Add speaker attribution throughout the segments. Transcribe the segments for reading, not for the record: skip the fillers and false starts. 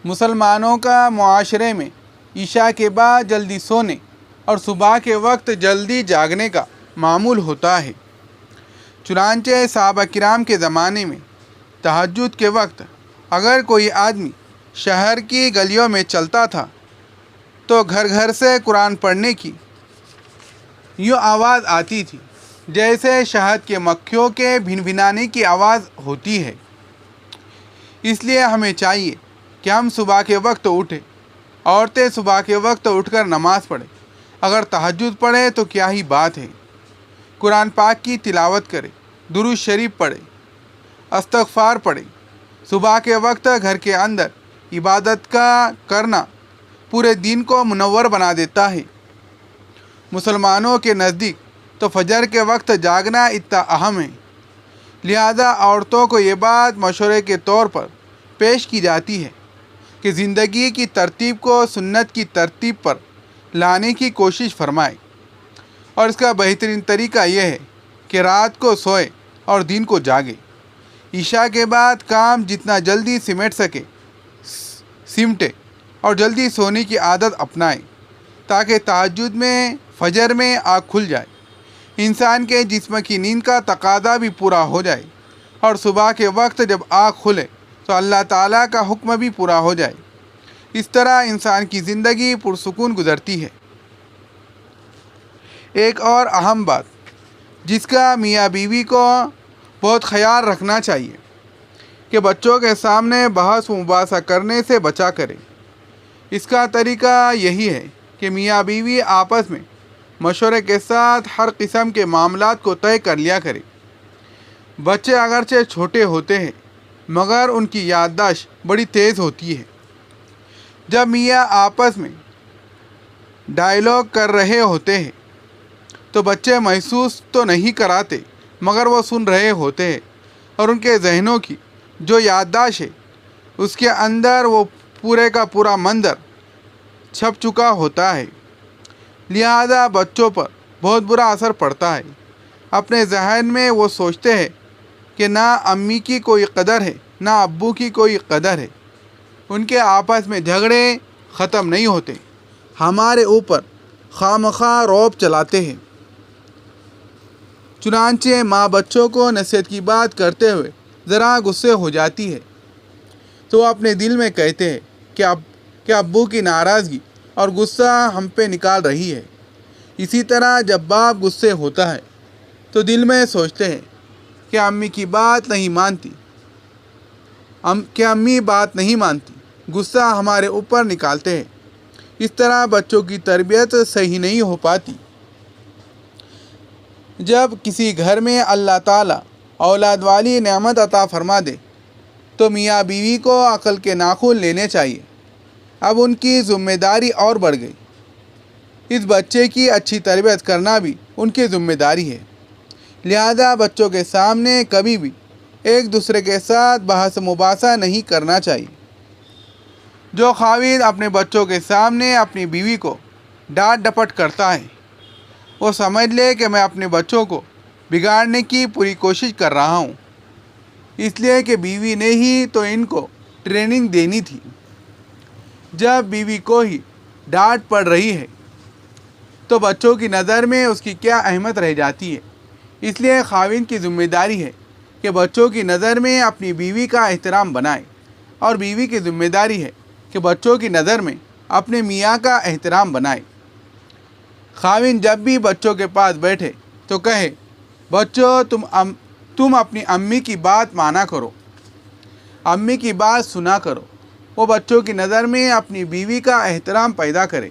Speaker 1: مسلمانوں کا معاشرے میں عشاء کے بعد جلدی سونے اور صبح کے وقت جلدی جاگنے کا معمول ہوتا ہے۔ چنانچہ صحابہ کرام کے زمانے میں تہجد کے وقت اگر کوئی آدمی شہر کی گلیوں میں چلتا تھا تو گھر گھر سے قرآن پڑھنے کی یوں آواز آتی تھی جیسے شہد کے مکھیوں کے بھنبھنانے کی آواز ہوتی ہے۔ اس لیے ہمیں چاہیے کہ ہم صبح کے وقت اٹھیں، عورتیں صبح کے وقت اٹھ کر نماز پڑھیں، اگر تہجد پڑھیں تو کیا ہی بات ہے، قرآن پاک کی تلاوت کریں، درود شریف پڑھیں، استغفار پڑھیں۔ صبح کے وقت گھر کے اندر عبادت کا کرنا پورے دن کو منور بنا دیتا ہے۔ مسلمانوں کے نزدیک تو فجر کے وقت جاگنا اتنا اہم ہے، لہذا عورتوں کو یہ بات مشورے کے طور پر پیش کی جاتی ہے کہ زندگی کی ترتیب کو سنت کی ترتیب پر لانے کی کوشش فرمائیں، اور اس کا بہترین طریقہ یہ ہے کہ رات کو سوئے اور دن کو جاگے۔ عشاء کے بعد کام جتنا جلدی سمیٹ سکے سمٹے اور جلدی سونے کی عادت اپنائیں تاکہ تہجد میں فجر میں آنکھ کھل جائے، انسان کے جسم کی نیند کا تقاضا بھی پورا ہو جائے، اور صبح کے وقت جب آنکھ کھلے تو اللہ تعالیٰ کا حکم بھی پورا ہو جائے۔ اس طرح انسان کی زندگی پرسکون گزرتی ہے۔ ایک اور اہم بات جس کا میاں بیوی کو بہت خیال رکھنا چاہیے کہ بچوں کے سامنے بحث و مباحثہ کرنے سے بچا کرے۔ اس کا طریقہ یہی ہے کہ میاں بیوی آپس میں مشورے کے ساتھ ہر قسم کے معاملات کو طے کر لیا کرے۔ بچے اگرچہ چھوٹے ہوتے ہیں مگر ان کی یادداشت بڑی تیز ہوتی ہے۔ جب میاں آپس میں ڈائیلاگ کر رہے ہوتے ہیں تو بچے محسوس تو نہیں کراتے مگر وہ سن رہے ہوتے ہیں، اور ان کے ذہنوں کی جو یادداشت ہے اس کے اندر وہ پورے کا پورا منظر چھپ چکا ہوتا ہے، لہذا بچوں پر بہت برا اثر پڑتا ہے۔ اپنے ذہن میں وہ سوچتے ہیں کہ نہ امی کی کوئی قدر ہے نہ ابو کی کوئی قدر ہے، ان کے آپس میں جھگڑے ختم نہیں ہوتے، ہمارے اوپر خواہ رعب چلاتے ہیں۔ چنانچہ ماں بچوں کو نصیحت کی بات کرتے ہوئے ذرا غصے ہو جاتی ہے تو وہ اپنے دل میں کہتے ہیں کہ ابو کی ناراضگی اور غصہ ہم پہ نکال رہی ہے۔ اسی طرح جب باپ غصے ہوتا ہے تو دل میں سوچتے ہیں کہ امی کی بات نہیں مانتی، امی بات نہیں مانتی، غصہ ہمارے اوپر نکالتے ہیں۔ اس طرح بچوں کی تربیت صحیح نہیں ہو پاتی۔ جب کسی گھر میں اللہ تعالیٰ اولاد والی نعمت عطا فرما دے تو میاں بیوی کو عقل کے ناخن لینے چاہیے۔ اب ان کی ذمہ داری اور بڑھ گئی، اس بچے کی اچھی تربیت کرنا بھی ان کی ذمہ داری ہے، لہذا بچوں کے سامنے کبھی بھی ایک دوسرے کے ساتھ بحث مباحثہ نہیں کرنا چاہیے۔ جو خاوند اپنے بچوں کے سامنے اپنی بیوی کو ڈانٹ ڈپٹ کرتا ہے وہ سمجھ لے کہ میں اپنے بچوں کو بگاڑنے کی پوری کوشش کر رہا ہوں، اس لیے کہ بیوی نے ہی تو ان کو ٹریننگ دینی تھی۔ جب بیوی کو ہی ڈانٹ پڑ رہی ہے تو بچوں کی نظر میں اس کی کیا اہمیت رہ جاتی ہے۔ اس لیے خاوند کی ذمہ داری ہے کہ بچوں کی نظر میں اپنی بیوی کا احترام بنائے، اور بیوی کی ذمہ داری ہے کہ بچوں کی نظر میں اپنے میاں کا احترام بنائے۔ خاوند جب بھی بچوں کے پاس بیٹھے تو کہے، بچوں تم اپنی امی کی بات مانا کرو، امی کی بات سنا کرو۔ وہ بچوں کی نظر میں اپنی بیوی کا احترام پیدا کرے،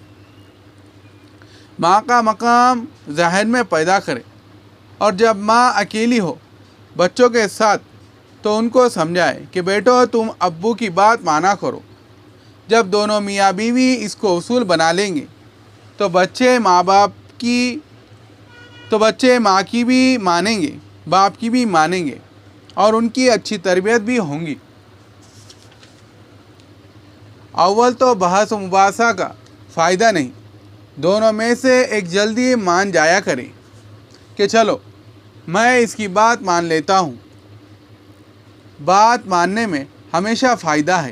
Speaker 1: ماں کا مقام ذہن میں پیدا کرے، اور جب ماں اکیلی ہو بچوں کے ساتھ تو ان کو سمجھائے کہ بیٹو تم ابو کی بات مانا کرو۔ جب دونوں میاں بیوی اس کو اصول بنا لیں گے تو بچے ماں کی بھی مانیں گے، باپ کی بھی مانیں گے، اور ان کی اچھی تربیت بھی ہوں گی۔ اول تو بحث و مباحثہ کا فائدہ نہیں، دونوں میں سے ایک جلدی مان جایا کرے کہ چلو میں اس کی بات مان لیتا ہوں۔ بات ماننے میں ہمیشہ فائدہ ہے،